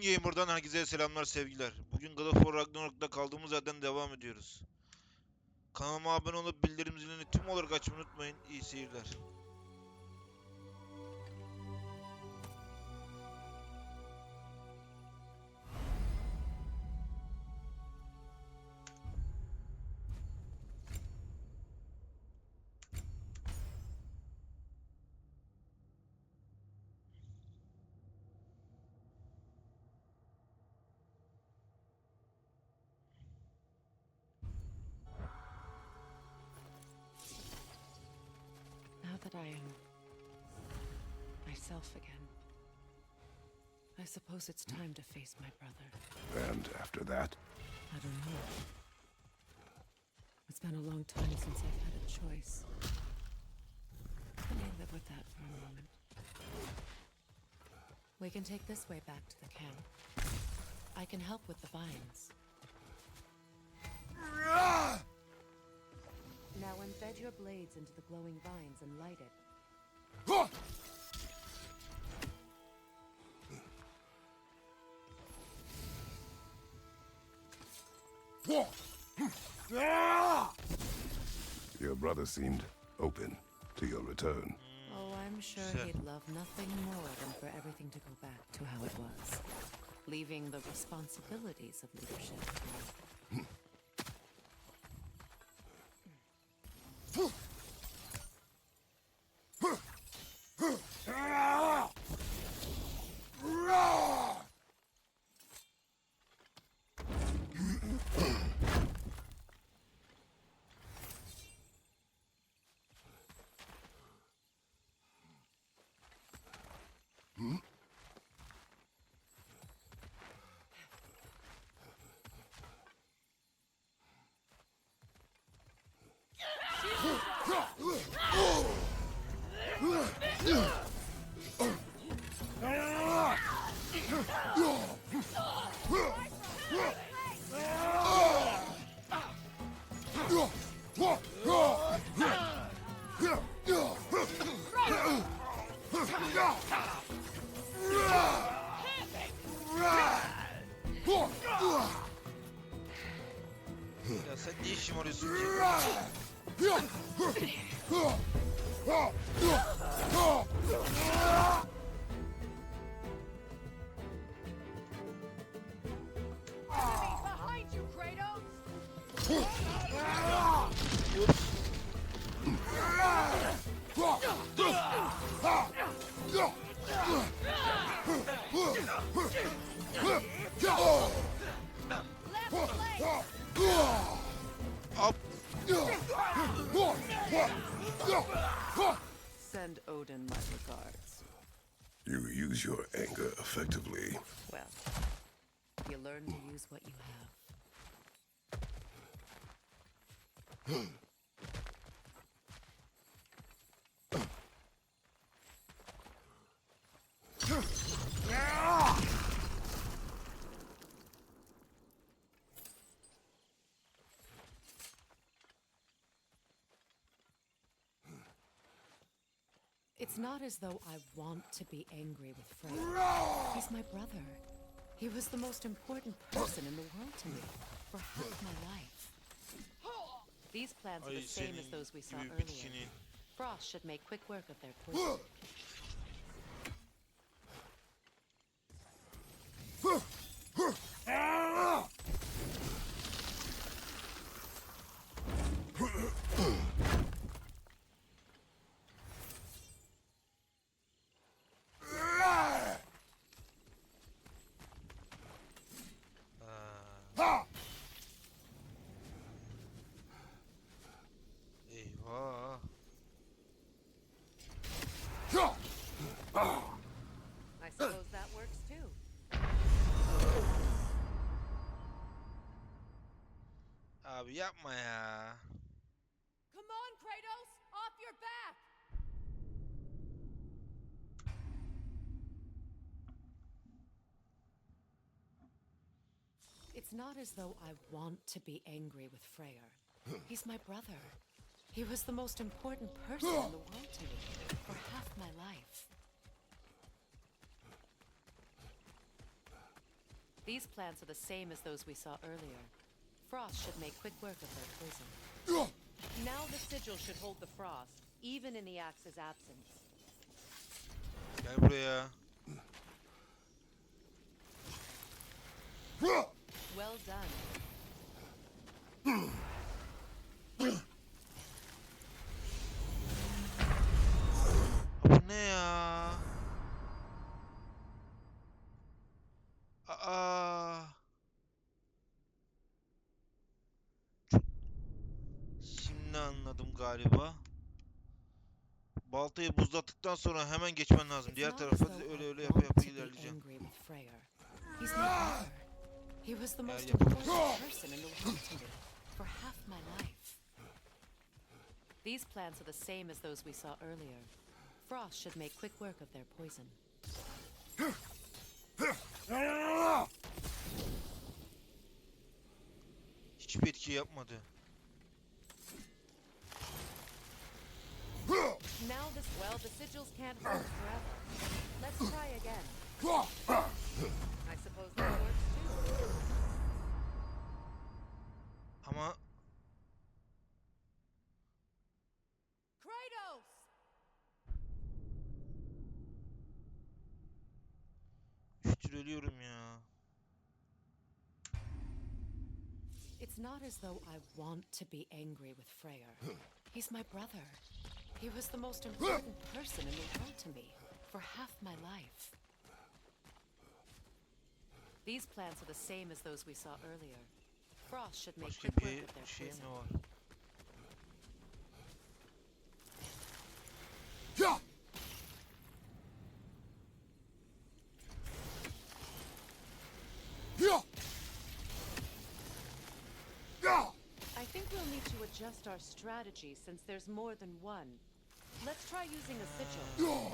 Gamer'dan herkese selamlar, sevgiler. Bugün God of War Ragnarok'ta kaldığımız yerden devam ediyoruz. Kanalıma abone olup bildirim zilini tüm olarak açmayı unutmayın. İyi seyirler. Now that I am myself again, I suppose it's time to face my brother. And after that? I don't know. It's been a long time since I've had a choice. Let me live with that for a moment. We can take this way back to the camp. I can help with the vines. Now embed your blades into the glowing vines and light it. Your brother seemed open to your return. Oh, I'm sure he'd love nothing more than for everything to go back to how it was, leaving the responsibilities of leadership. Ya sen ne işim arıyorsun ki? Behind you, Kratos! Up. Send Odin my regards. You use your anger effectively. Well, you learn to use what you have. It's not as though I want to be angry with Frey. He's my brother. He was the most important person in the world to me for half my life. These plants are Ay the same as senin those we saw gibi earlier. bitkinin. Frost should make quick work of their poison. Eyvah. I suppose that works too. Abi yapma ya. Come on, Kratos! Off your back! It's not as though I want to be angry with Freyr. He's my brother. He was the most important person in the world to me for half my life. These plants are the same as those we saw earlier. Frost should make quick work of their poison. Now the sigil should hold the frost, even in the axe's absence. Gel buraya. Well done. Bu ne ya? Aa. Şimdi anladım galiba. Baltayı buzlattıktan sonra hemen geçmen lazım. It's Diğer not as tarafa though öyle I öyle yapa want yapa to be ilerleyeceğim. angry with Freyr. He's my brother. He was the most yapalım. important person in the world to me for half my life. These plants are the same as those we saw earlier. Frost should make quick work of their poison. Hiçbir etki yapmadı. Now the sigils can't hold forever. Let's try again. I suppose that works too. Ama Kratos! üstür ölüyorum ya. It's not as though I want to be angry with Freyr. He's my brother. He was the most important person in the world to me for half my life. These plants are the same as those we saw earlier. Frost should make Başka quick work bir of their şey mi poison. var? I think we'll need to adjust our strategy since there's more than one. Let's try using a sigil.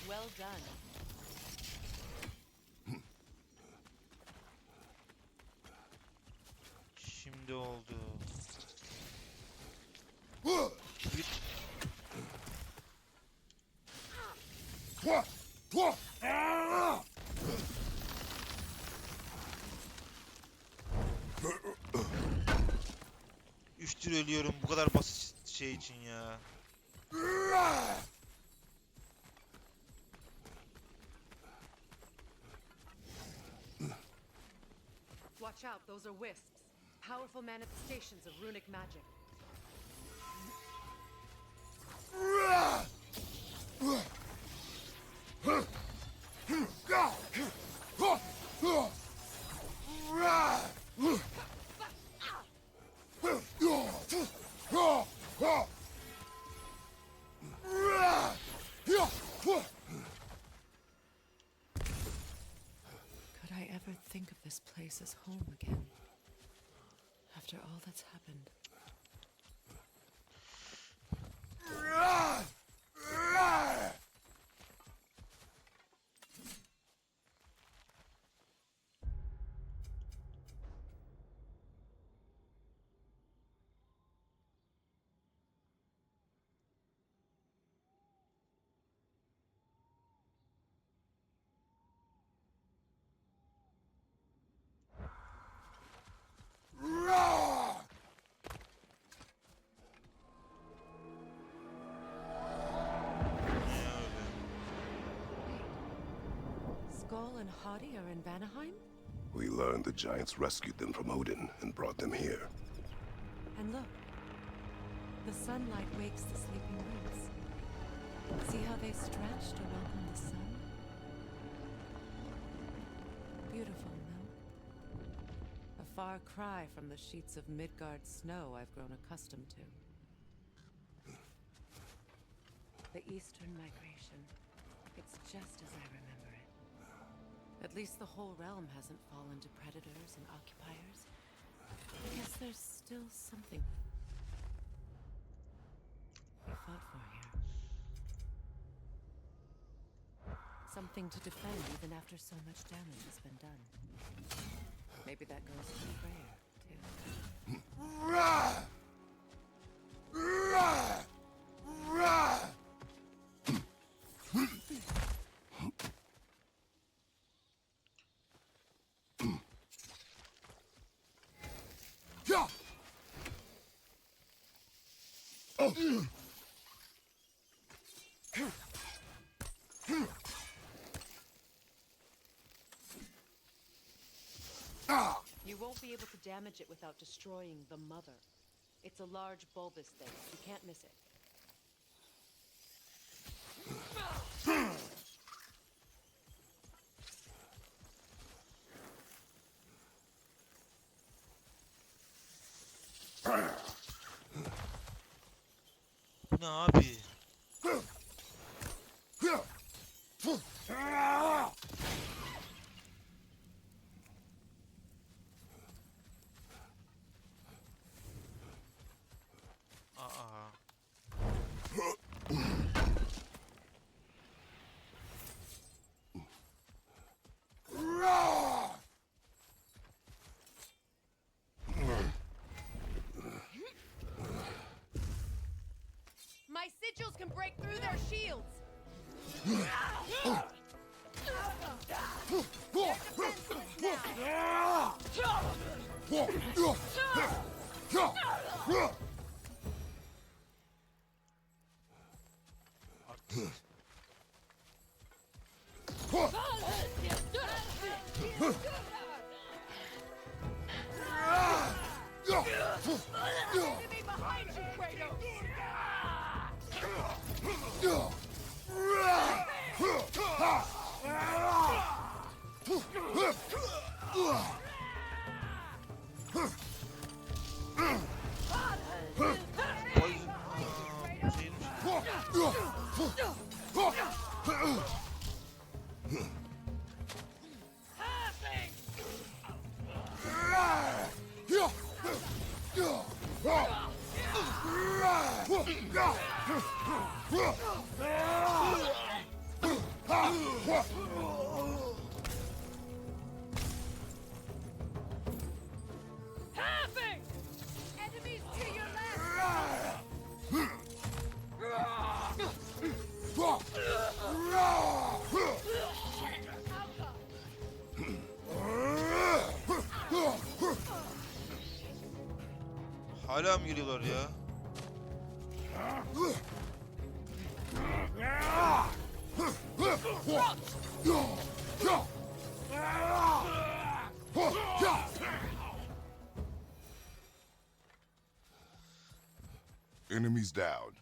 Well done. Şimdi oldu. Git. Üçtür ölüyorum bu kadar basit şey için ya. Watch out, those are wisps. Powerful manifestations of runic magic. Could I ever think of this place as home again? After all that's happened. Niye öyle? Skull and Hadi are in Vanaheim? We learned the giants rescued them from Odin and brought them here. And look, the sunlight wakes the sleeping roots. See how they stretch to welcome the sun? Beautiful, no? A far cry from the sheets of Midgard snow I've grown accustomed to. The Eastern migration. It's just as I remember it. At least the whole realm hasn't fallen to predators and occupiers. I guess there's still something we fought for here. Something to defend even after so much damage has been done. Maybe that goes for Freyr, too. You won't be able to damage it without destroying the mother. It's a large bulbous thing. You can't miss it. Bu ne abi? Aa. My sigils can break through their shields. They're defenseless now. Enemy behind you, Kratos. Poison. Enemies to your left. Hala mı geliyorlar ya? Enemies down.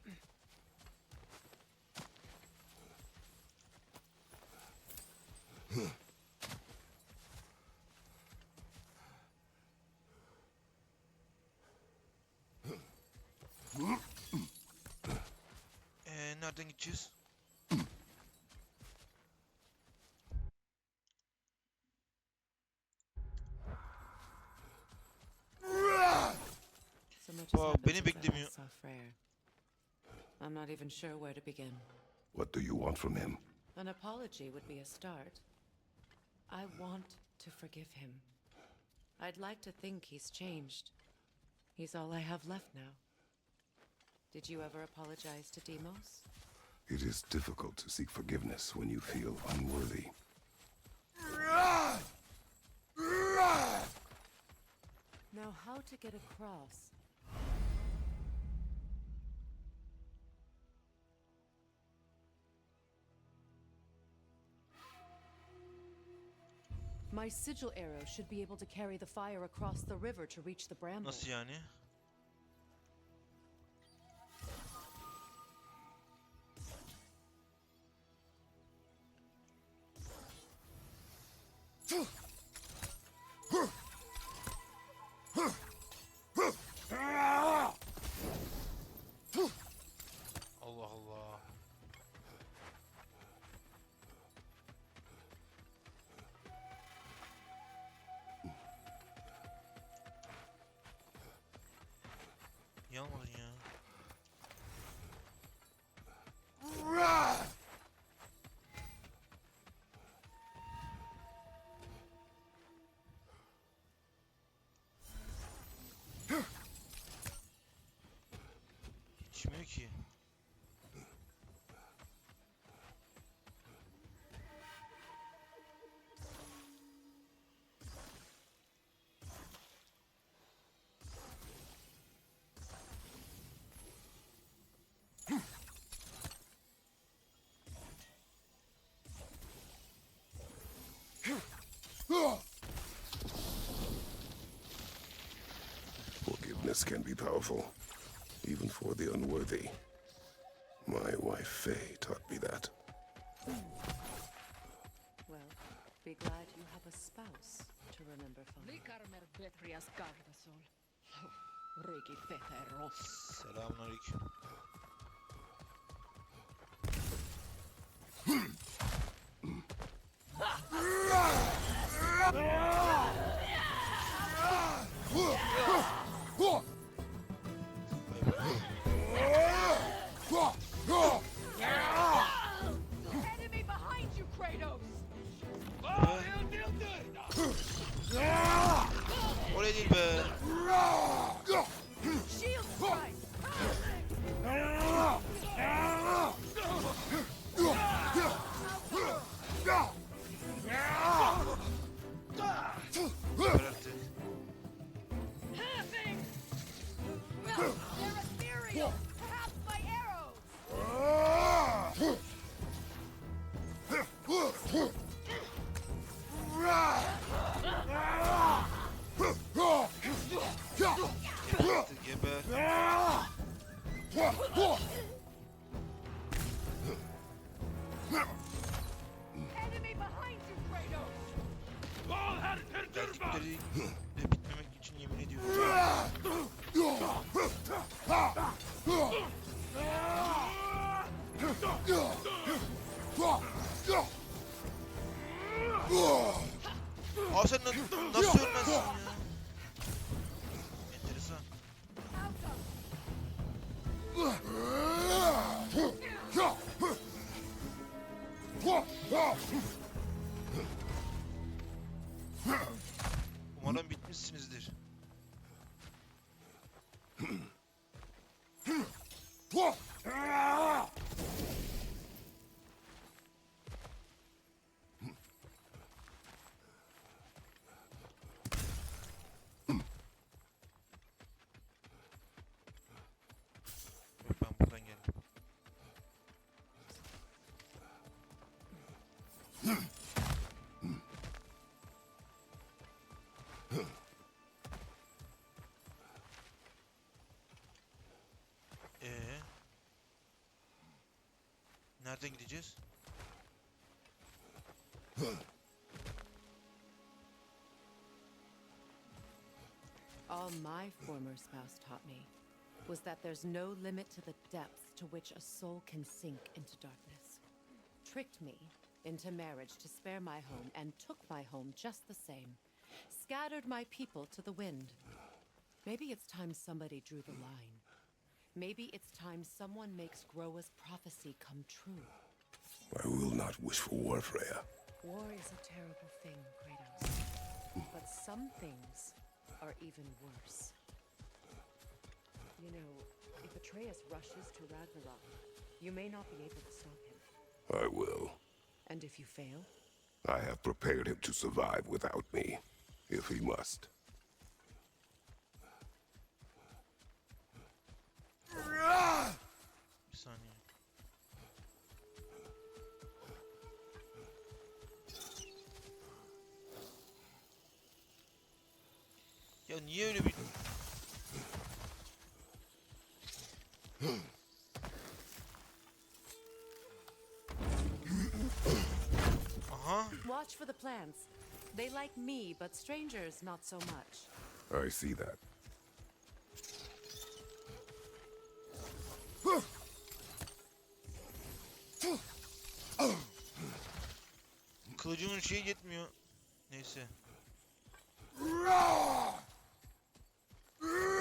Nereden gideceğiz? So much has Wow, happened beni since I beklemiyor. last saw Freyr. I'm not even sure where to begin. What do you want from him? An apology would be a start. I want to forgive him. I'd like to think he's changed. He's all I have left now. Did you ever apologize to Deimos? It is difficult to seek forgiveness when you feel unworthy. Now, how to get across? My sigil arrow should be able to carry the fire across the river to reach the bramble. Nasıl yani? Allah Allah. darkness can be powerful, even for the unworthy. My wife Faye taught me that. Well, be glad you have a spouse to remember fondly. Likarmer Betrias Gardasol. Regi Feteros. Selamünaleyküm. Enemy behind you, Kratos! Oraya değil be. Shield strike! Bıraktı. They're ethereal! Half my arrows! Bıraktı, geber. Enemy behind you, Kratos! Erkekleri de bitmemek için yemin ediyorum. Abi sen nasıl ölmezsin ya? Enteresan. Umarım bitmişsinizdir. Yok, ben buradan geldim. Nereden gideceğiz? All my former spouse taught me was that there's no limit to the depth to which a soul can sink into darkness. Tricked me into marriage to spare my home and took my home just the same. Scattered my people to the wind. Maybe it's time somebody drew the line. Maybe it's time someone makes Groa's prophecy come true. I will not wish for war, Freya. War is a terrible thing, Kratos. But some things are even worse. You know, if Atreus rushes to Ragnarok, you may not be able to stop him. I will. And if you fail? I have prepared him to survive without me, if he must. Bir saniye. Ya niye öyle bir... Aha. Watch for the plants. They like me, but strangers not so much. I see that. Kılıcımın şeyi yetmiyor. Neyse.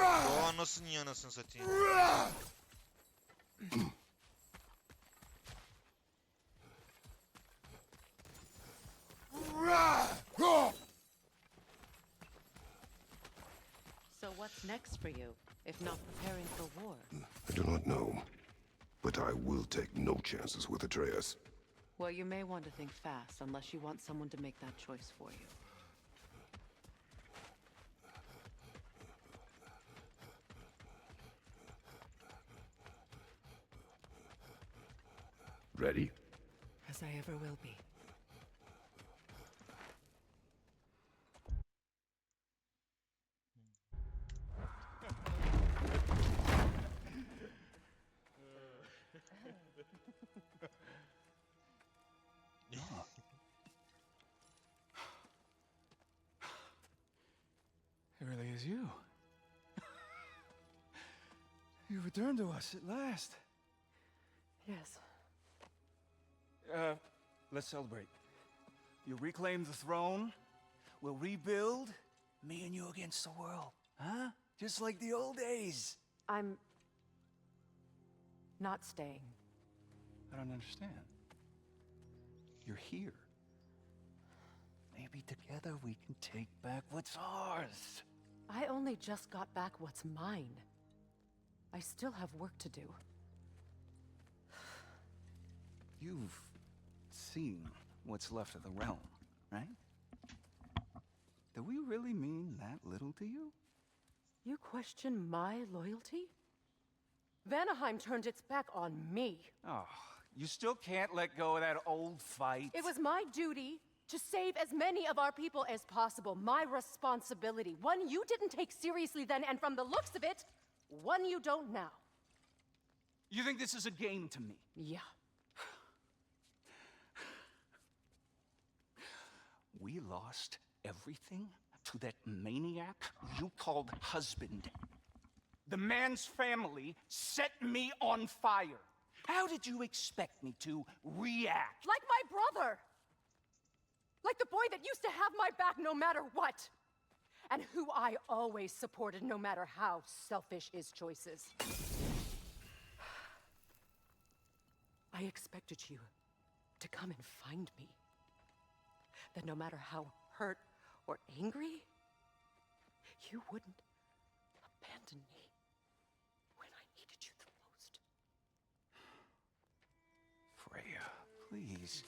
Doğa nasıl niye anasını satayım? So what's next for you, if not preparing for war? I do not know, but I will take no chances with Atreus. Well, you may want to think fast, unless you want someone to make that choice for you. Ready? As I ever will be. It really is you. You returned to us at last. Yes. Let's celebrate. You reclaim the throne. We'll rebuild. Me and you against the world. Huh? Just like the old days. I'm not staying. I don't understand. You're here. Maybe together we can take back what's ours. I only just got back what's mine. I still have work to do. You've seen what's left of the realm, right? Do we really mean that little to you? You question my loyalty? Vanaheim turned its back on me. Oh, you still can't let go of that old fight. It was my duty to save as many of our people as possible. My responsibility. One you didn't take seriously then, and from the looks of it, one you don't now. You think this is a game to me? Yeah. We lost everything to that maniac you called husband. The man's family set me on fire. How did you expect me to react? Like my brother! Like the boy that used to have my back no matter what! And who I always supported no matter how selfish his choices. I expected you to come and find me. That no matter how hurt or angry, you wouldn't abandon me when I needed you the most. Freya, please.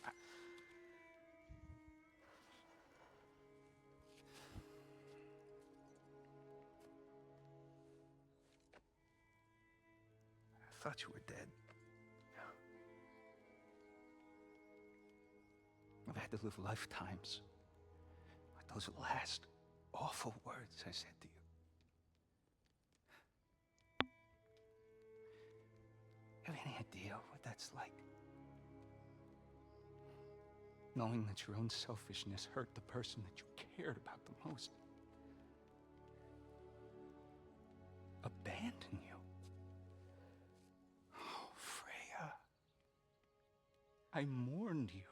I thought you were dead. I've had to live lifetimes with those last awful words I said to you. Have any idea what that's like? Knowing that your own selfishness hurt the person that you cared about the most. Abandon you. Oh, Freya. I mourned you.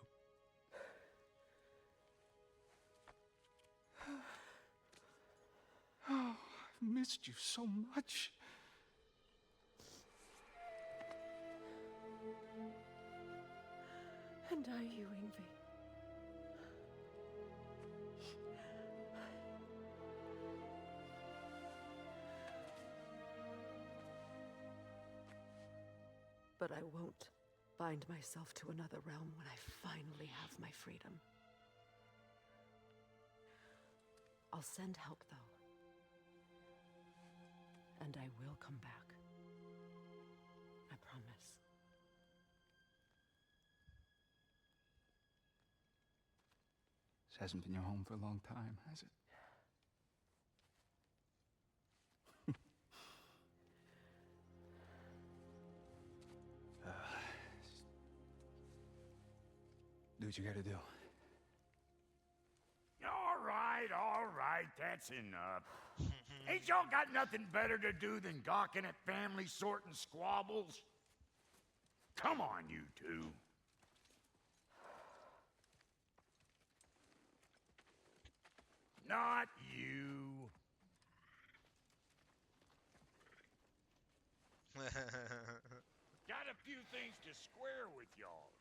Oh, I've missed you so much. And I you, Yngvi. But I won't bind myself to another realm when I finally have my freedom. I'll send help, though. And I will come back. I promise. This hasn't been your home for a long time, has it? Do what you gotta do. All right, that's enough. Ain't y'all got nothing better to do than gawking at family sorting squabbles? Come on, you two. Not you. Got a few things to square with y'all.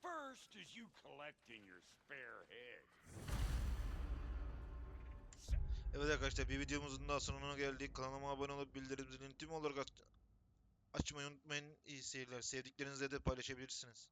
First is you collecting your spare heads. Evet arkadaşlar, bir videomuzun daha sonuna geldik. Kanalıma abone olup bildirim zilini tüm olarak açmayı unutmayın. İyi seyirler. Sevdiklerinizle de paylaşabilirsiniz.